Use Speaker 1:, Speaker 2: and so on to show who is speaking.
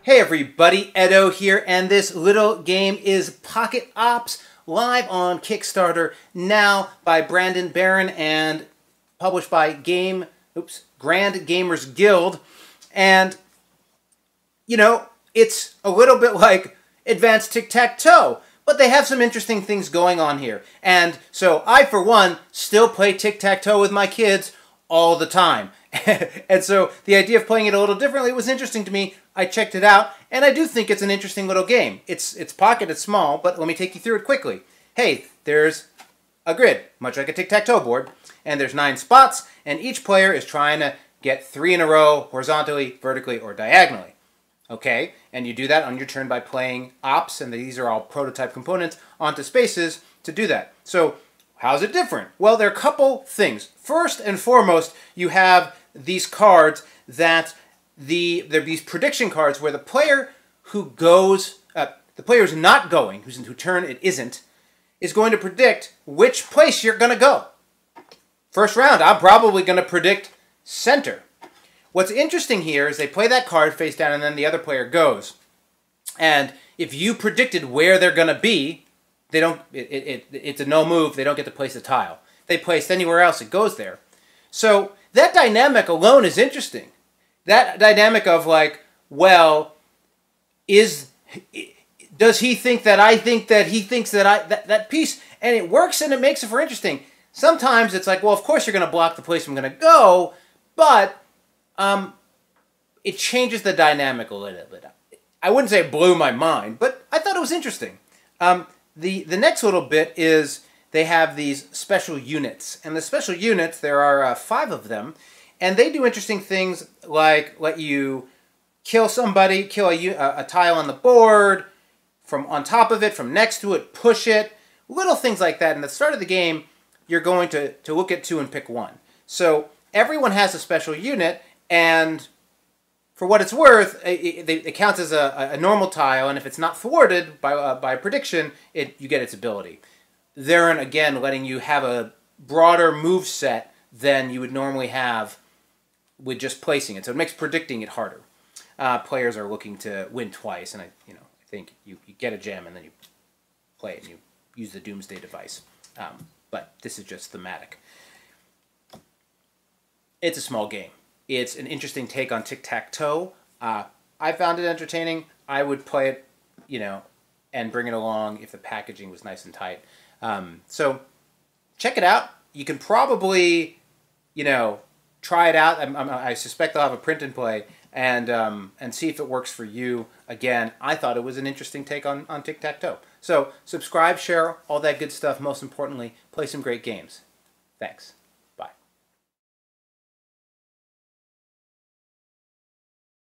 Speaker 1: Hey everybody, Edo here, and this little game is Pocket Ops, live on Kickstarter now by Brandon Beran and published by Grand Gamers Guild. And, you know, it's a little bit like advanced Tic Tac Toe, but they have some interesting things going on here. And so I, for one, still play Tic Tac Toe with my kids all the time. And so the idea of playing it a little differently was interesting to me. I checked it out, and I do think it's an interesting little game. It's pocket, it's small, but let me take you through it quickly. Hey, there's a grid, much like a tic-tac-toe board, and there's 9 spots, and each player is trying to get 3 in a row, horizontally, vertically, or diagonally. Okay, and you do that on your turn by playing ops, and these are all prototype components, onto spaces to do that. So how's it different? Well, there are a couple things. First and foremost, you have these cards that they're these prediction cards where the player who goes, the player who's not going, whose turn it isn't, is going to predict which place you're going to go. First round, I'm probably going to predict center. What's interesting here is they play that card face down and then the other player goes. And if you predicted where they're going to be, they don't. It's a no move. They don't get to place a tile. If they placed anywhere else, it goes there. So that dynamic alone is interesting. That dynamic of like, well, does he think that I think that he thinks that that piece, and it works and it makes it for interesting. Sometimes it's like, well, of course you're going to block the place I'm going to go, but it changes the dynamic a little bit. I wouldn't say it blew my mind, but I thought it was interesting. The next little bit is they have these special units, and the special units, there are 5 of them. And they do interesting things like let you kill somebody, kill a tile on the board, from on top of it, from next to it, push it, little things like that. And at the start of the game, you're going to look at 2 and pick 1. So everyone has a special unit, and for what it's worth, it counts as a normal tile, and if it's not thwarted by a prediction, you get its ability. Therein, again, letting you have a broader move set than you would normally have with just placing it. So it makes predicting it harder. Players are looking to win twice, and I think you get a gem and then you play it and you use the Doomsday device. But this is just thematic. It's a small game. It's an interesting take on tic-tac-toe. I found it entertaining. I would play it, and bring it along if the packaging was nice and tight. So check it out. You can probably, try it out. I suspect they'll have a print and play and see if it works for you. Again, I thought it was an interesting take on tic-tac-toe. So subscribe, share, all that good stuff. Most importantly, play some great games. Thanks.